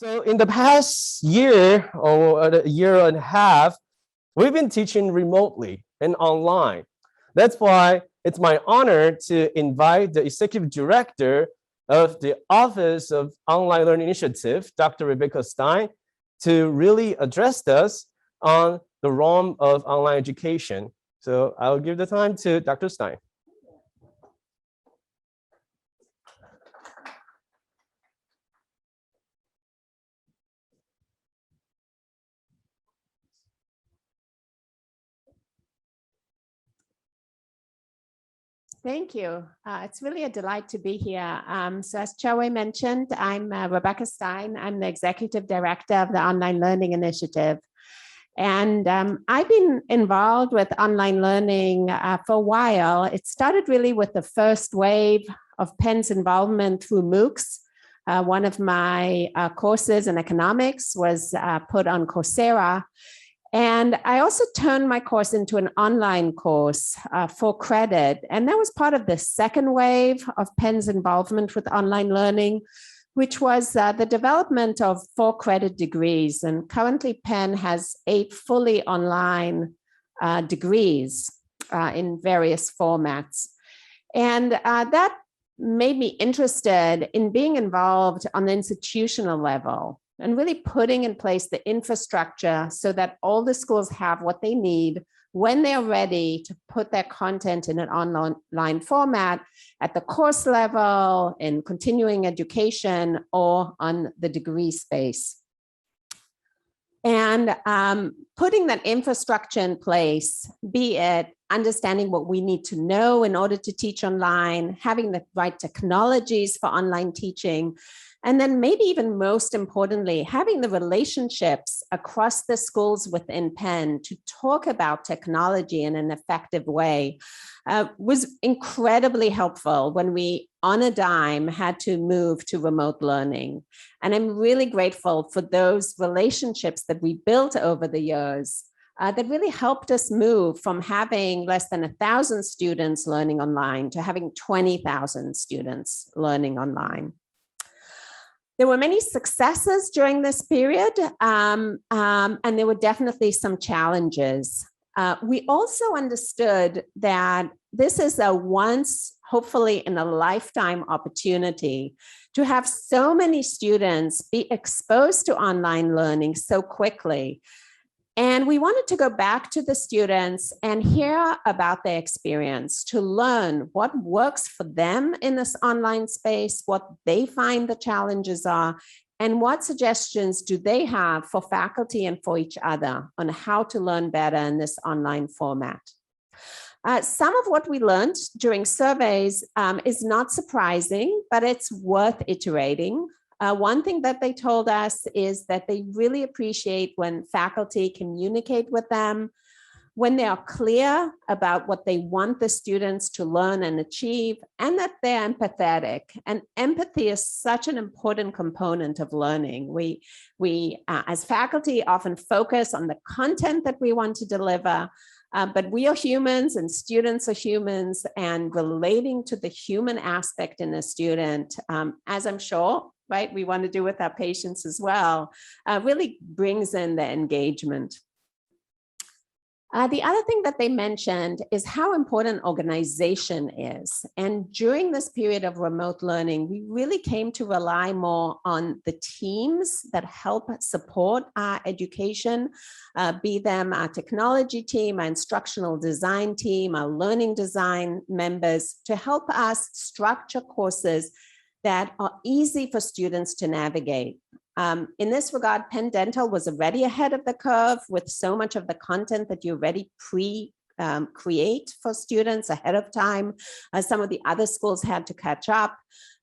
So in the past year or a year and a half, we've been teaching remotely and online. That's why it's my honor to invite the Executive Director of the Office of Online Learning Initiative, Dr. Rebecca Stein, to really address us on the realm of online education. So I'll give the time to Dr. Stein. Thank you. It's really a delight to be here. So as Choe mentioned, I'm Rebecca Stein. I'm the Executive Director of the Online Learning Initiative. And I've been involved with online learning for a while. It started really with the first wave of Penn's involvement through MOOCs. One of my courses in economics was put on Coursera. And I also turned my course into an online course for credit. And that was part of the second wave of Penn's involvement with online learning, which was the development of 4 credit degrees. And currently Penn has 8 fully online degrees in various formats. And that made me interested in being involved on the institutional level and really putting in place the infrastructure so that all the schools have what they need when they're ready to put their content in an online format at the course level, in continuing education, or on the degree space. And putting that infrastructure in place, be it understanding what we need to know in order to teach online, having the right technologies for online teaching, and then maybe even most importantly, having the relationships across the schools within Penn to talk about technology in an effective way was incredibly helpful when we, on a dime, had to move to remote learning. And I'm really grateful for those relationships that we built over the years that really helped us move from having less than 1,000 students learning online to having 20,000 students learning online. There were many successes during this period, and there were definitely some challenges. We also understood that this is a once, hopefully in a lifetime opportunity to have so many students be exposed to online learning so quickly. And we wanted to go back to the students and hear about their experience, to learn what works for them in this online space, what they find the challenges are, and what suggestions do they have for faculty and for each other on how to learn better in this online format. Some of what we learned during surveys is not surprising, but it's worth iterating. One thing that they told us is that they really appreciate when faculty communicate with them, when they are clear about what they want the students to learn and achieve, and that they're empathetic. And empathy is such an important component of learning. We as faculty often focus on the content that we want to deliver, but we are humans and students are humans, and relating to the human aspect in a student, as I'm sure, right, we want to do with our patients as well, really brings in the engagement. The other thing that they mentioned is how important organization is. And during this period of remote learning, we really came to rely more on the teams that help support our education, be them our technology team, our instructional design team, our learning design members, to help us structure courses that are easy for students to navigate. In this regard, Penn Dental was already ahead of the curve with so much of the content that you already create for students ahead of time. Some of the other schools had to catch up.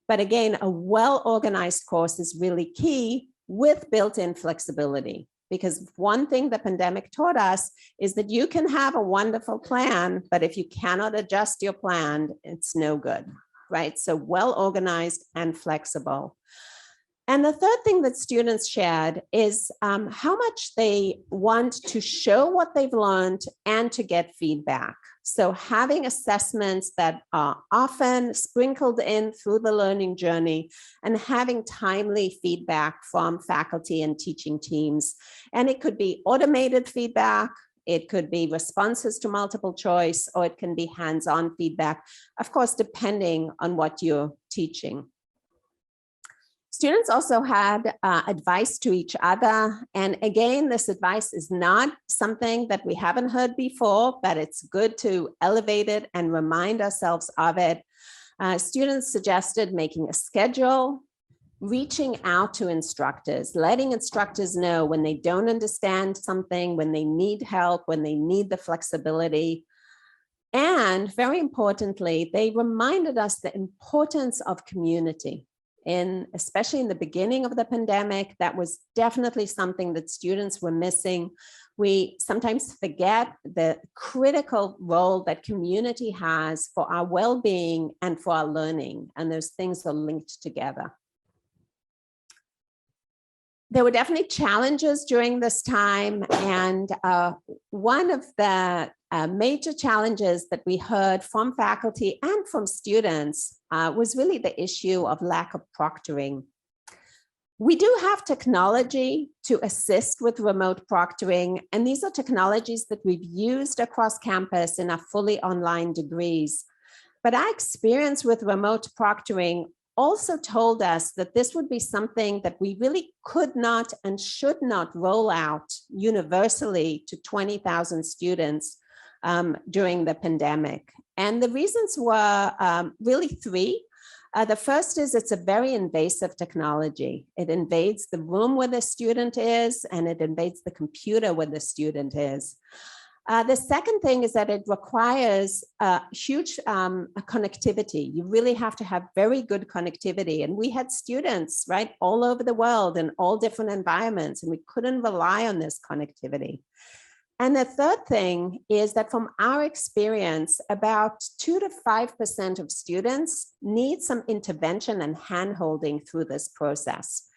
But again, a well-organized course is really key with built-in flexibility. Because one thing the pandemic taught us is that you can have a wonderful plan, but if you cannot adjust your plan, it's no good. Right? So well organized and flexible. And the third thing that students shared is how much they want to show what they've learned and to get feedback. So having assessments that are often sprinkled in through the learning journey and having timely feedback from faculty and teaching teams. And it could be automated feedback, it could be responses to multiple choice, or it can be hands-on feedback, of course, depending on what you're teaching. Students also had advice to each other. And again, this advice is not something that we haven't heard before, but it's good to elevate it and remind ourselves of it. Students suggested making a schedule, reaching out to instructors, letting instructors know when they don't understand something, when they need help, when they need the flexibility. And very importantly, they reminded us the importance of community. Especially in the beginning of the pandemic, that was definitely something that students were missing. We sometimes forget the critical role that community has for our well-being and for our learning, and those things are linked together. There were definitely challenges during this time, and one of the major challenges that we heard from faculty and from students was really the issue of lack of proctoring. We do have technology to assist with remote proctoring, and these are technologies that we've used across campus in our fully online degrees. But our experience with remote proctoring also told us that this would be something that we really could not and should not roll out universally to 20,000 students during the pandemic. And the reasons were really three. The first is it's a very invasive technology. It invades the room where the student is, and it invades the computer where the student is. The second thing is that it requires huge connectivity. You really have to have very good connectivity. And we had students, right, all over the world in all different environments, and we couldn't rely on this connectivity. And the third thing is that from our experience, about 2 to 5% of students need some intervention and handholding through this process.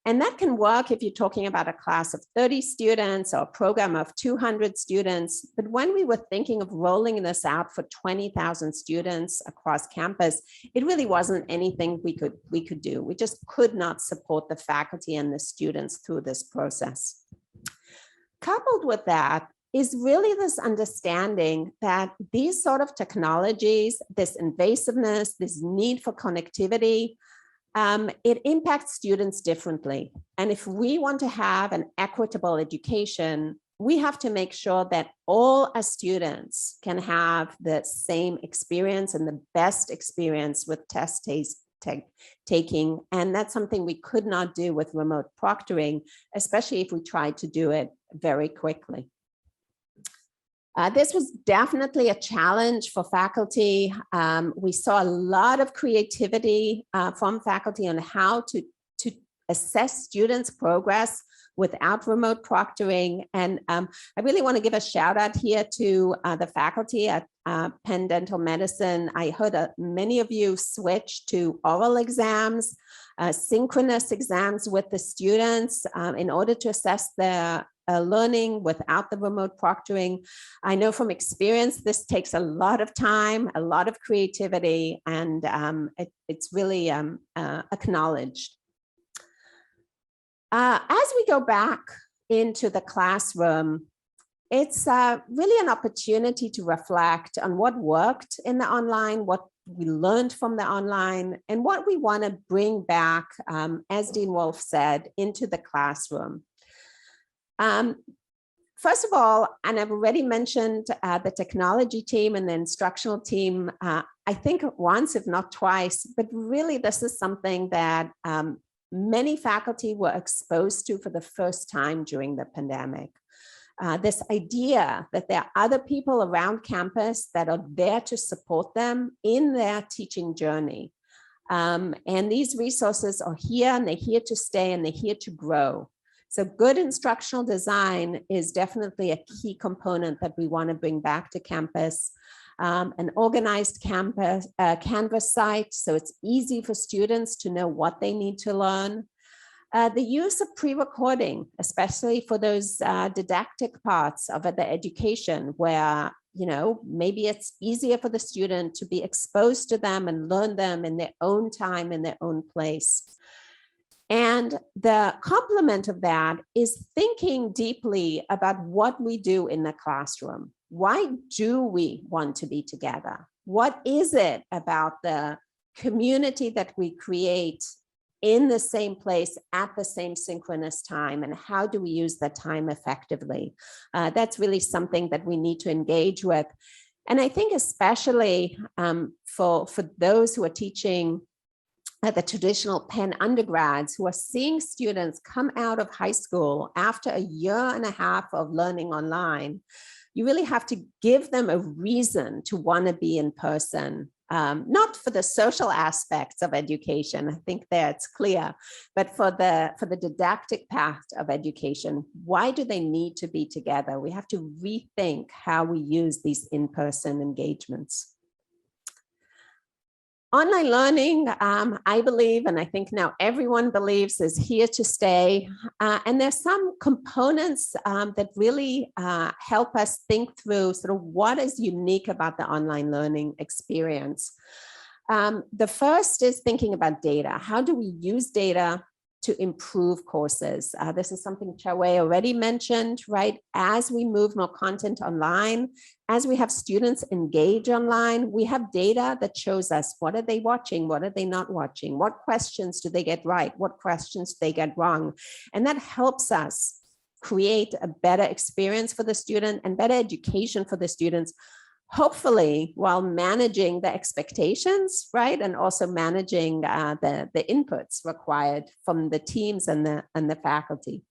And that can work if you're talking about a class of 30 students or a program of 200 students. But when we were thinking of rolling this out for 20,000 students across campus, it really wasn't anything we could do. We just could not support the faculty and the students through this process. Coupled with that is really this understanding that these sort of technologies, this invasiveness, this need for connectivity, it impacts students differently. And if we want to have an equitable education, we have to make sure that all our students can have the same experience and the best experience with test taking. And that's something we could not do with remote proctoring, especially if we tried to do it very quickly. This was definitely a challenge for faculty. We saw a lot of creativity from faculty on how to assess students' progress without remote proctoring. And I really want to give a shout out here to the faculty at Penn Dental Medicine. I heard many of you switch to oral exams, synchronous exams with the students in order to assess their learning without the remote proctoring. I know from experience, this takes a lot of time, a lot of creativity, and it's really acknowledged. As we go back into the classroom, it's really an opportunity to reflect on what worked in the online, what we learned from the online, and what we want to bring back, as Dean Wolf said, into the classroom. First of all, and I've already mentioned the technology team and the instructional team, I think once, if not twice, but really this is something that many faculty were exposed to for the first time during the pandemic. This idea that there are other people around campus that are there to support them in their teaching journey. And these resources are here, and they're here to stay, and they're here to grow. So good instructional design is definitely a key component that we want to bring back to campus. An organized campus Canvas site, so it's easy for students to know what they need to learn. The use of pre-recording, especially for those didactic parts of the education where, maybe it's easier for the student to be exposed to them and learn them in their own time, in their own place. And the complement of that is thinking deeply about what we do in the classroom. Why do we want to be together? What is it about the community that we create in the same place at the same synchronous time, and how do we use that time effectively? That's really something that we need to engage with. And I think especially for those who are teaching at the traditional Penn undergrads, who are seeing students come out of high school after a year and a half of learning online, you really have to give them a reason to want to be in person. Not for the social aspects of education, I think that's clear, but for the didactic path of education. Why do they need to be together? We have to rethink how we use these in-person engagements. Online learning, I believe, and I think now everyone believes, is here to stay. And there's some components that really help us think through sort of what is unique about the online learning experience. The first is thinking about data. How do we use data to improve courses? This is something Chawei already mentioned, right? As we move more content online, as we have students engage online, we have data that shows us what are they watching, what are they not watching, what questions do they get right, what questions do they get wrong. And that helps us create a better experience for the student and better education for the students, hopefully while managing the expectations, right? And also managing the inputs required from the teams and the faculty.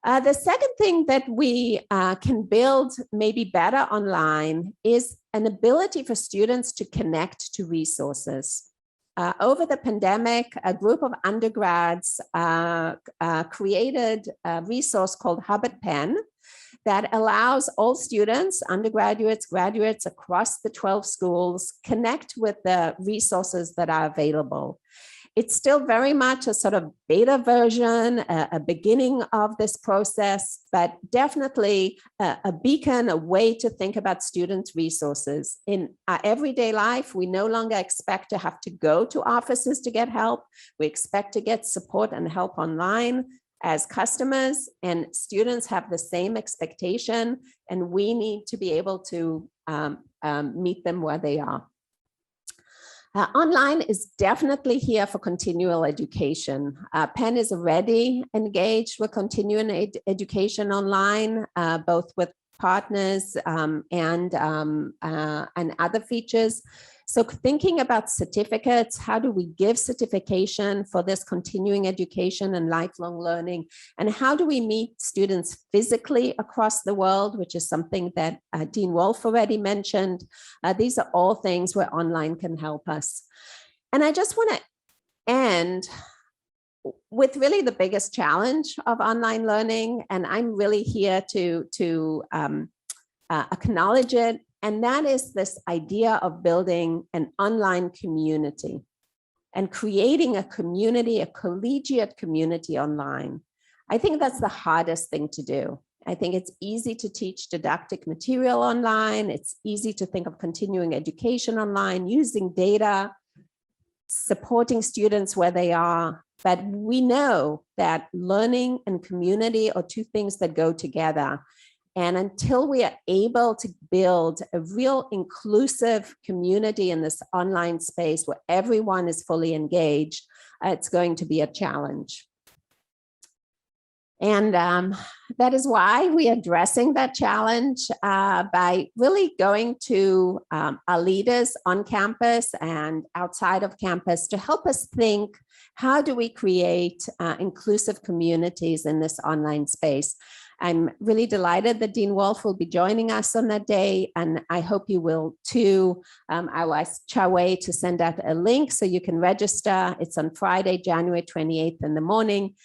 The second thing that we can build maybe better online is an ability for students to connect to resources. Over the pandemic, a group of undergrads created a resource called Hub at Penn that allows all students, undergraduates, graduates across the 12 schools connect with the resources that are available. It's still very much a sort of beta version, a beginning of this process, but definitely a beacon, a way to think about students' resources. In our everyday life, we no longer expect to have to go to offices to get help. We expect to get support and help online as customers, and students have the same expectation, and we need to be able to meet them where they are. Online is definitely here for continual education. Penn is already engaged with continuing education online, both with partners and other features. So thinking about certificates, how do we give certification for this continuing education and lifelong learning? And how do we meet students physically across the world, which is something that Dean Wolf already mentioned. These are all things where online can help us. And I just want to end with really the biggest challenge of online learning. And I'm really here to acknowledge it. And that is this idea of building an online community and creating a community, a collegiate community online. I think that's the hardest thing to do. I think it's easy to teach didactic material online. It's easy to think of continuing education online, using data, supporting students where they are. But we know that learning and community are two things that go together. And until we are able to build a real inclusive community in this online space where everyone is fully engaged, it's going to be a challenge. And that is why we are addressing that challenge by really going to our leaders on campus and outside of campus to help us think, how do we create inclusive communities in this online space? I'm really delighted that Dean Wolf will be joining us on that day, and I hope you will too. I will ask Chawei to send out a link so you can register. It's on Friday, January 28th in the morning.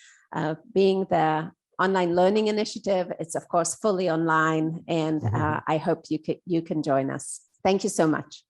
Being the online learning initiative, it's of course fully online, and I hope you can join us. Thank you so much.